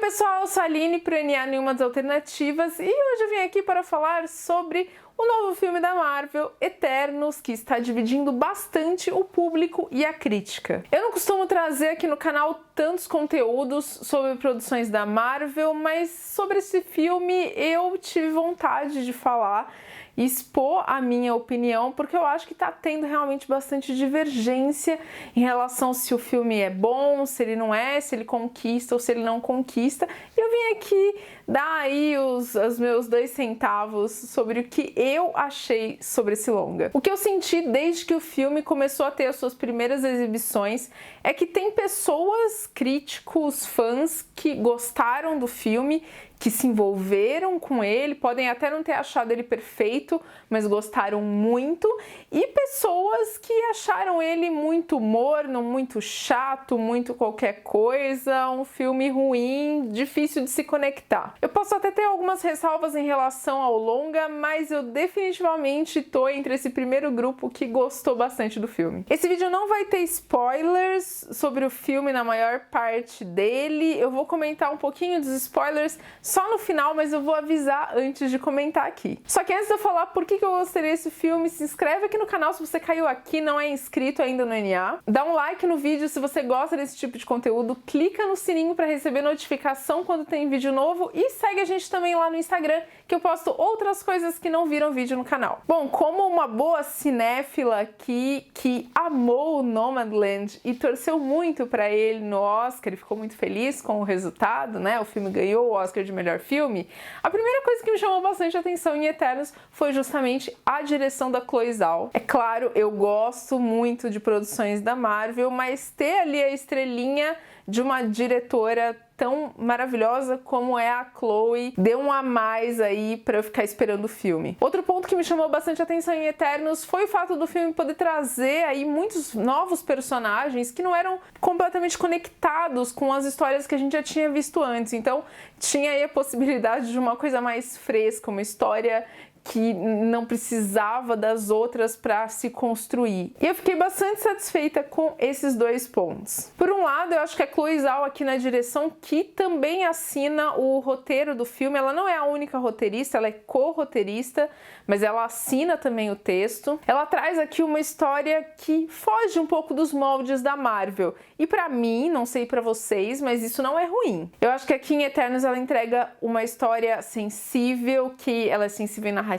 pessoal, eu sou a Aline pro NA Nenhuma das Alternativas e hoje eu vim aqui para falar sobre o novo filme da Marvel, Eternos, que está dividindo bastante o público e a crítica. Eu não costumo trazer aqui no canal tantos conteúdos sobre produções da Marvel, mas sobre esse filme eu tive vontade de falar e expor a minha opinião, porque eu acho que tá tendo realmente bastante divergência em relação se o filme é bom, se ele não é, se ele conquista ou se ele não conquista. E eu vim aqui dar aí os meus 2 centavos sobre o que eu achei sobre esse longa. O que eu senti desde que o filme começou a ter as suas primeiras exibições é que tem pessoas, críticos, fãs que gostaram do filme, que se envolveram com ele, podem até não ter achado ele perfeito, mas gostaram muito, e pessoas que acharam ele muito morno, muito chato, muito qualquer coisa, um filme ruim, difícil de se conectar. Eu posso até ter algumas ressalvas em relação ao longa, mas eu definitivamente tô entre esse primeiro grupo que gostou bastante do filme. Esse vídeo não vai ter spoilers sobre o filme na maior parte dele, eu vou comentar um pouquinho dos spoilers só no final, mas eu vou avisar antes de comentar aqui. Só que antes de eu falar por que eu gostei desse filme, se inscreve aqui no canal se você caiu aqui e não é inscrito ainda no NA. Dá um like no vídeo se você gosta desse tipo de conteúdo, clica no sininho para receber notificação quando tem vídeo novo e segue a gente também lá no Instagram, que eu posto outras coisas que não viram vídeo no canal. Bom, como uma boa cinéfila aqui que amou o Nomadland e torceu muito para ele no Oscar e ficou muito feliz com o resultado, né? O filme ganhou o Oscar de melhor filme. A primeira coisa que me chamou bastante atenção em Eternos foi justamente a direção da Chloe Zhao. É claro, eu gosto muito de produções da Marvel, mas ter ali a estrelinha de uma diretora tão maravilhosa como é a Chloe deu um a mais aí pra eu ficar esperando o filme. Outro ponto que me chamou bastante atenção em Eternos foi o fato do filme poder trazer aí muitos novos personagens que não eram completamente conectados com as histórias que a gente já tinha visto antes. Então tinha aí a possibilidade de uma coisa mais fresca, uma história que não precisava das outras para se construir. E eu fiquei bastante satisfeita com esses 2 pontos. Por um lado, eu acho que a Chloe Zhao aqui na direção, que também assina o roteiro do filme, ela não é a única roteirista, ela é co-roteirista, mas ela assina também o texto. Ela traz aqui uma história que foge um pouco dos moldes da Marvel. E pra mim, não sei pra vocês, mas isso não é ruim. Eu acho que aqui em Eternos ela entrega uma história sensível, que ela é sensível em narrativa,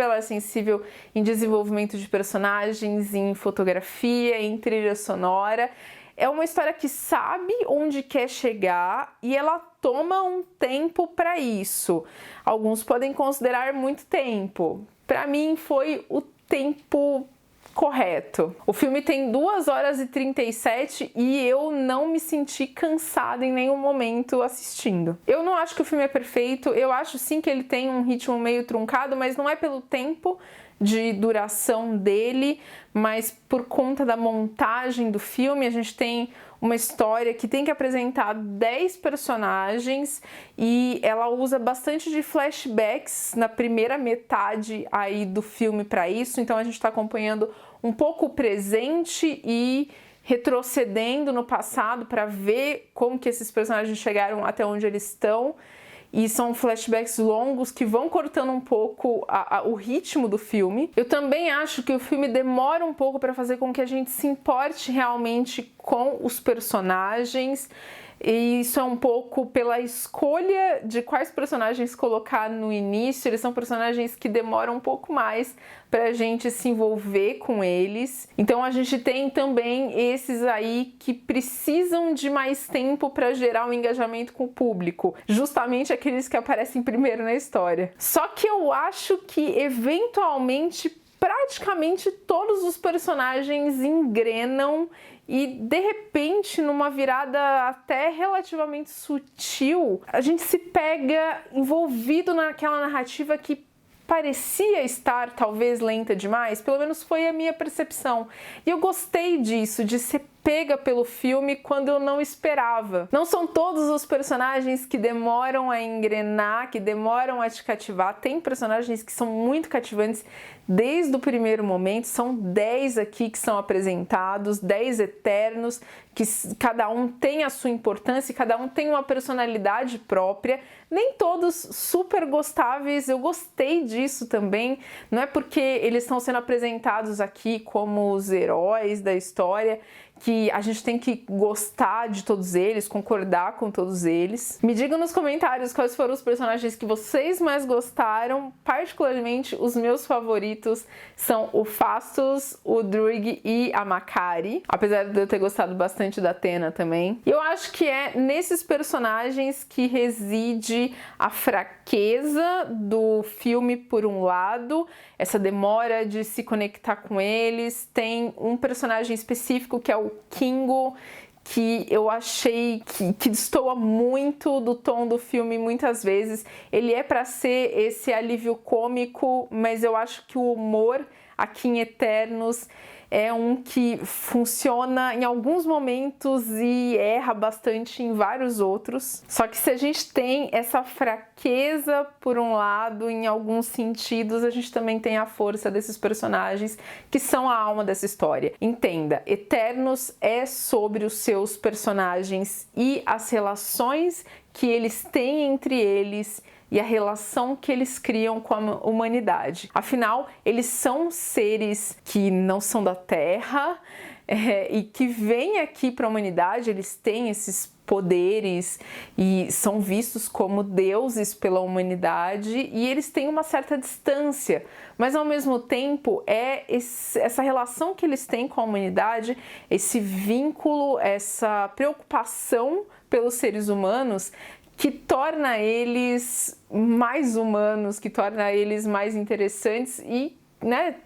ela é sensível em desenvolvimento de personagens, em fotografia, em trilha sonora. É uma história que sabe onde quer chegar e ela toma um tempo para isso. Alguns podem considerar muito tempo. Para mim foi o tempo correto. O filme tem 2 horas e 37 e eu não me senti cansada em nenhum momento assistindo. Eu não acho que o filme é perfeito, eu acho sim que ele tem um ritmo meio truncado, mas não é pelo tempo de duração dele, mas por conta da montagem do filme. A gente tem uma história que tem que apresentar 10 personagens e ela usa bastante de flashbacks na primeira metade aí do filme para isso, então a gente está acompanhando um pouco o presente e retrocedendo no passado para ver como que esses personagens chegaram até onde eles estão. E são flashbacks longos que vão cortando um pouco o ritmo do filme. Eu também acho que o filme demora um pouco para fazer com que a gente se importe realmente com os personagens. E isso é um pouco pela escolha de quais personagens colocar no início. Eles são personagens que demoram um pouco mais pra gente se envolver com eles. Então a gente tem também esses aí que precisam de mais tempo para gerar um engajamento com o público, justamente aqueles que aparecem primeiro na história. Só que eu acho que eventualmente praticamente todos os personagens engrenam e de repente, numa virada até relativamente sutil, a gente se pega envolvido naquela narrativa que parecia estar talvez lenta demais, pelo menos foi a minha percepção. E eu gostei disso, de ser pega pelo filme quando eu não esperava. Não são todos os personagens que demoram a engrenar, que demoram a te cativar. Tem personagens que são muito cativantes desde o primeiro momento. São 10 aqui que são apresentados, 10 eternos, que cada um tem a sua importância, cada um tem uma personalidade própria. Nem todos super gostáveis, eu gostei disso também. Não é porque eles estão sendo apresentados aqui como os heróis da história que a gente tem que gostar de todos eles, concordar com todos eles. Me digam nos comentários quais foram os personagens que vocês mais gostaram. Particularmente, os meus favoritos são o Phastos, o Druig e a Makkari, apesar de eu ter gostado bastante da Athena também. E eu acho que é nesses personagens que reside a fraqueza do filme, por um lado, essa demora de se conectar com eles. Tem um personagem específico que é o Kingo, que eu achei que destoa muito do tom do filme muitas vezes. Ele é para ser esse alívio cômico, mas eu acho que o humor aqui em Eternos é um que funciona em alguns momentos e erra bastante em vários outros. Só que se a gente tem essa fraqueza por um lado, em alguns sentidos, a gente também tem a força desses personagens que são a alma dessa história. Entenda, Eternos é sobre os seus personagens e as relações que eles têm entre eles e a relação que eles criam com a humanidade. Afinal, eles são seres que não são da Terra e que vêm aqui para a humanidade, eles têm esses poderes e são vistos como deuses pela humanidade e eles têm uma certa distância, mas ao mesmo tempo essa relação que eles têm com a humanidade, esse vínculo, essa preocupação pelos seres humanos que torna eles mais humanos, que torna eles mais interessantes e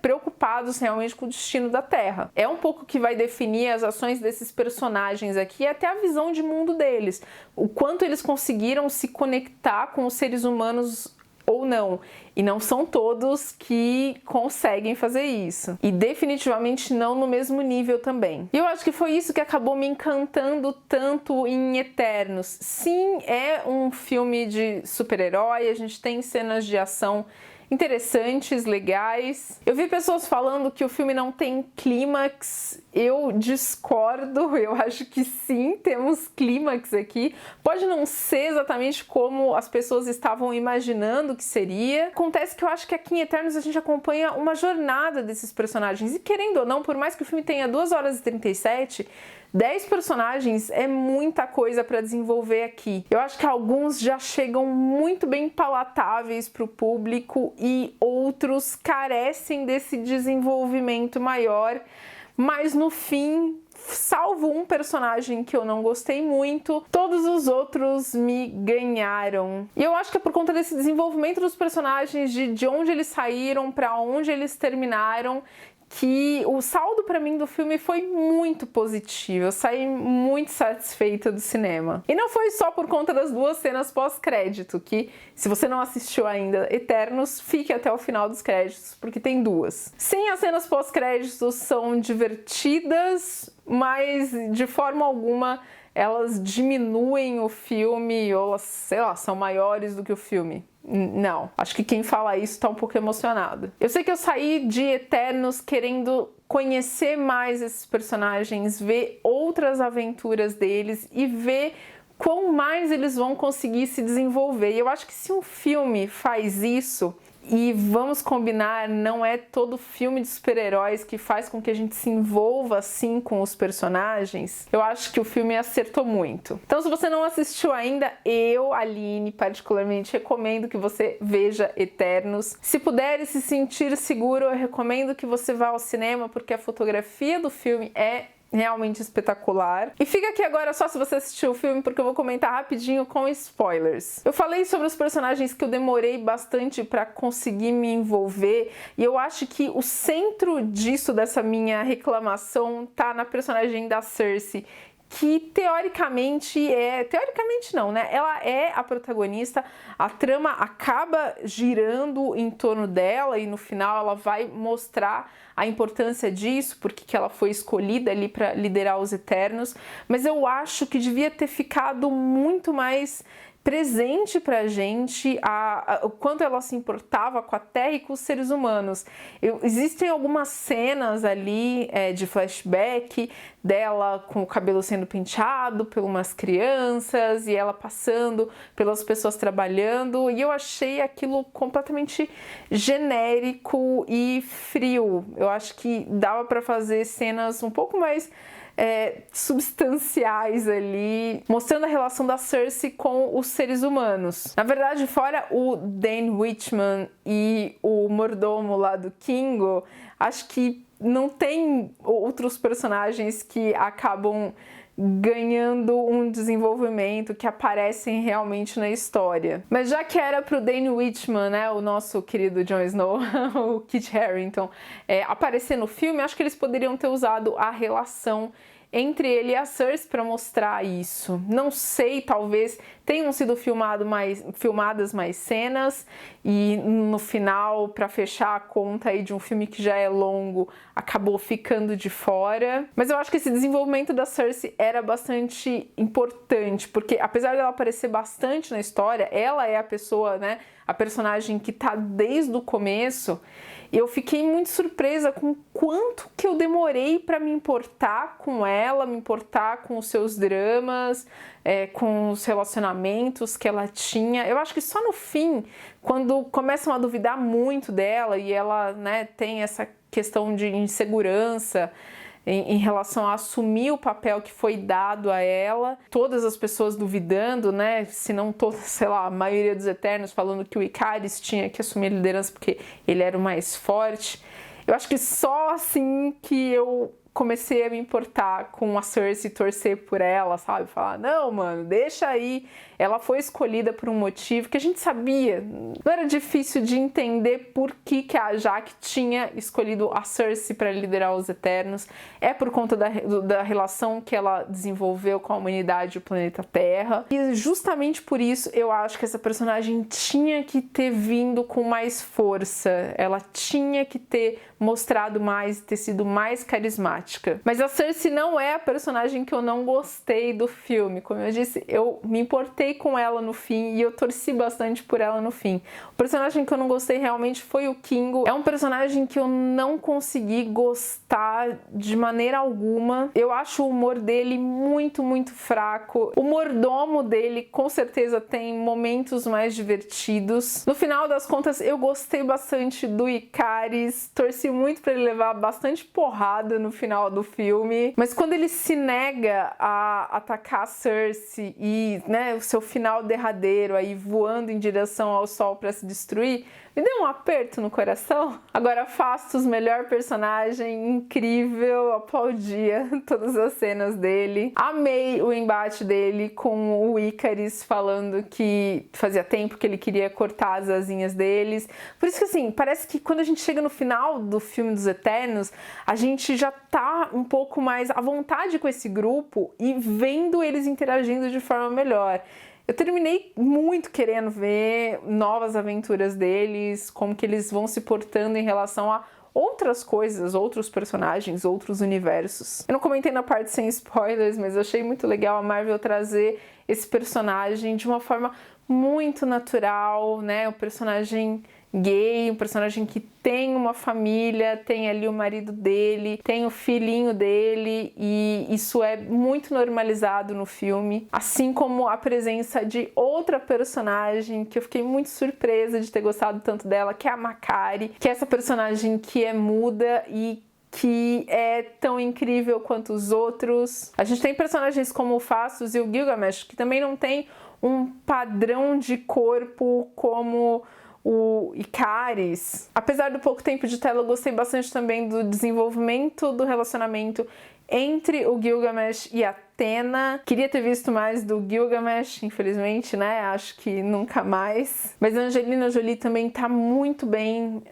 preocupados realmente com o destino da Terra. É um pouco que vai definir as ações desses personagens aqui, até a visão de mundo deles, o quanto eles conseguiram se conectar com os seres humanos ou não. E não são todos que conseguem fazer isso. E definitivamente não no mesmo nível também. E eu acho que foi isso que acabou me encantando tanto em Eternos. Sim, é um filme de super-herói, a gente tem cenas de ação interessantes, legais. Eu vi pessoas falando que o filme não tem clímax. Eu discordo, eu acho que sim, temos clímax aqui. Pode não ser exatamente como as pessoas estavam imaginando que seria. Acontece que eu acho que aqui em Eternos a gente acompanha uma jornada desses personagens. E querendo ou não, por mais que o filme tenha 2 horas e 37, 10 personagens é muita coisa para desenvolver aqui. Eu acho que alguns já chegam muito bem palatáveis para o público e outros carecem desse desenvolvimento maior, mas no fim, salvo um personagem que eu não gostei muito, todos os outros me ganharam. E eu acho que é por conta desse desenvolvimento dos personagens, de onde eles saíram, para onde eles terminaram, que o saldo para mim do filme foi muito positivo. Eu saí muito satisfeita do cinema. E não foi só por conta das 2 cenas pós-crédito, que se você não assistiu ainda Eternos, fique até o final dos créditos, porque tem 2. Sim, as cenas pós-créditos são divertidas, mas de forma alguma elas diminuem o filme ou elas, sei lá, são maiores do que o filme. Não, acho que quem fala isso tá um pouco emocionado. Eu sei que eu saí de Eternos querendo conhecer mais esses personagens, ver outras aventuras deles e ver quão mais eles vão conseguir se desenvolver. E eu acho que se um filme faz isso, e vamos combinar, não é todo filme de super-heróis que faz com que a gente se envolva assim com os personagens, eu acho que o filme acertou muito. Então, se você não assistiu ainda, eu, Aline, particularmente recomendo que você veja Eternos. Se puder e se sentir seguro, eu recomendo que você vá ao cinema, porque a fotografia do filme é realmente espetacular. E fica aqui agora só se você assistiu o filme, porque eu vou comentar rapidinho com spoilers. Eu falei sobre os personagens que eu demorei bastante para conseguir me envolver, e eu acho que o centro disso, dessa minha reclamação, tá na personagem da Cersei, que teoricamente não, né? Ela é a protagonista, a trama acaba girando em torno dela e no final ela vai mostrar a importância disso, porque que ela foi escolhida ali para liderar os Eternos, mas eu acho que devia ter ficado muito mais presente pra gente o quanto ela se importava com a Terra e com os seres humanos. Existem algumas cenas ali de flashback dela com o cabelo sendo penteado por umas crianças e ela passando pelas pessoas trabalhando, e eu achei aquilo completamente genérico e frio. Eu acho que dava para fazer cenas um pouco mais substanciais ali, mostrando a relação da Cersei com os seres humanos. Na verdade, fora o Dane Whitman e o mordomo lá do Kingo, acho que não tem outros personagens que acabam ganhando um desenvolvimento, que aparecem realmente na história. Mas já que era pro Dane Whitman, né, o nosso querido Jon Snow, o Kit Harington, aparecer no filme, acho que eles poderiam ter usado a relação entre ele e a Cersei para mostrar isso. Não sei, talvez tenham sido filmadas mais cenas e no final, para fechar a conta aí de um filme que já é longo, acabou ficando de fora. Mas eu acho que esse desenvolvimento da Cersei era bastante importante, porque apesar dela aparecer bastante na história, ela é a pessoa, né, a personagem que tá desde o começo. E eu fiquei muito surpresa com o quanto que eu demorei para me importar com ela, me importar com os seus dramas, com os relacionamentos que ela tinha. Eu acho que só no fim, quando começam a duvidar muito dela e ela, né, tem essa questão de insegurança em relação a assumir o papel que foi dado a ela, todas as pessoas duvidando, né, se não todas, sei lá, a maioria dos Eternos falando que o Ikaris tinha que assumir a liderança porque ele era o mais forte. Eu acho que só assim que eu comecei a me importar com a Cersei, torcer por ela, sabe? Falar, não, mano, deixa aí. Ela foi escolhida por um motivo que a gente sabia. Não era difícil de entender por que a Jaqen tinha escolhido a Cersei para liderar os Eternos. É por conta da relação que ela desenvolveu com a humanidade e o planeta Terra. E justamente por isso eu acho que essa personagem tinha que ter vindo com mais força. Ela tinha que ter mostrado mais, ter sido mais carismática. Mas a Cersei não é a personagem que eu não gostei do filme. Como eu disse, eu me importei com ela no fim e eu torci bastante por ela no fim. O personagem que eu não gostei realmente foi o Kingo. É um personagem que eu não consegui gostar de maneira alguma. Eu acho o humor dele muito, muito fraco. O mordomo dele com certeza tem momentos mais divertidos. No final das contas, eu gostei bastante do Ikaris. Torci muito para ele levar bastante porrada no final do filme. Mas quando ele se nega a atacar a Cersei e, né, o seu final derradeiro aí voando em direção ao sol para se destruir, me deu um aperto no coração. Agora, Phastos, melhor personagem, incrível, aplaudia todas as cenas dele. Amei o embate dele com o Ikaris, falando que fazia tempo que ele queria cortar as asinhas deles. Por isso que, assim, parece que quando a gente chega no final do filme dos Eternos, a gente já tá um pouco mais à vontade com esse grupo e vendo eles interagindo de forma melhor. Eu terminei muito querendo ver novas aventuras deles, como que eles vão se portando em relação a outras coisas, outros personagens, outros universos. Eu não comentei na parte sem spoilers, mas eu achei muito legal a Marvel trazer esse personagem de uma forma muito natural, né? O personagem gay, um personagem que tem uma família, tem ali o marido dele, tem o filhinho dele, e isso é muito normalizado no filme, assim como a presença de outra personagem que eu fiquei muito surpresa de ter gostado tanto dela, que é a Makkari, que é essa personagem que é muda e que é tão incrível quanto os outros. A gente tem personagens como o Phastos e o Gilgamesh, que também não tem um padrão de corpo como o Ikaris. Apesar do pouco tempo de tela, eu gostei bastante também do desenvolvimento do relacionamento entre o Gilgamesh e a Athena. Queria ter visto mais do Gilgamesh, infelizmente, né? Acho que nunca mais. Mas a Angelina Jolie também tá muito bem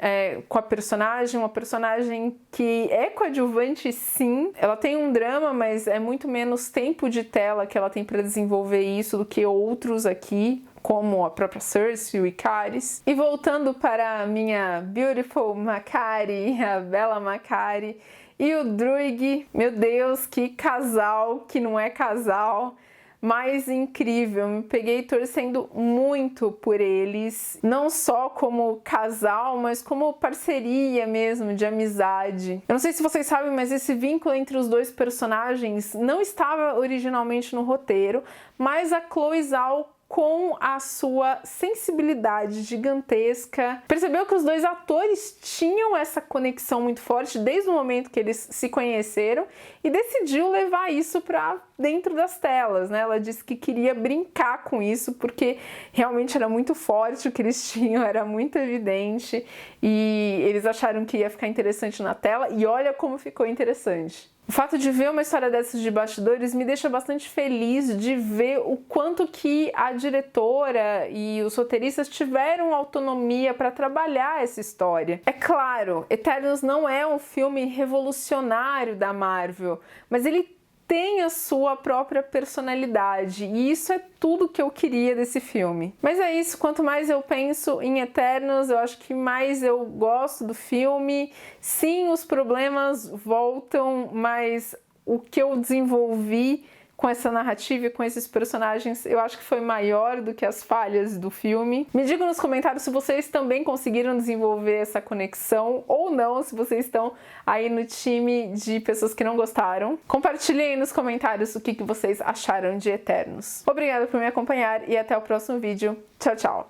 com a personagem, uma personagem que é coadjuvante, sim. Ela tem um drama, mas é muito menos tempo de tela que ela tem para desenvolver isso do que outros aqui, como a própria Cersei, o Ikaris. E voltando para a minha beautiful Makkari, a bela Makkari, e o Druig, meu Deus, que casal, que não é casal, mais incrível. Me peguei torcendo muito por eles, não só como casal, mas como parceria mesmo, de amizade. Eu não sei se vocês sabem, mas esse vínculo entre os dois personagens não estava originalmente no roteiro, mas a Chloe Zhao, com a sua sensibilidade gigantesca, percebeu que os dois atores tinham essa conexão muito forte desde o momento que eles se conheceram e decidiu levar isso para dentro das telas, né? Ela disse que queria brincar com isso porque realmente era muito forte o que eles tinham, era muito evidente e eles acharam que ia ficar interessante na tela e olha como ficou interessante. O fato de ver uma história dessas de bastidores me deixa bastante feliz de ver o quanto que a diretora e os roteiristas tiveram autonomia para trabalhar essa história. É claro, Eternos não é um filme revolucionário da Marvel, mas ele tem a sua própria personalidade e isso é tudo que eu queria desse filme. Mas é isso, quanto mais eu penso em Eternos, eu acho que mais eu gosto do filme. Sim, os problemas voltam, mas o que eu desenvolvi com essa narrativa e com esses personagens, eu acho que foi maior do que as falhas do filme. Me digam nos comentários se vocês também conseguiram desenvolver essa conexão ou não, se vocês estão aí no time de pessoas que não gostaram. Compartilhem aí nos comentários o que vocês acharam de Eternos. Obrigada por me acompanhar e até o próximo vídeo. Tchau, tchau!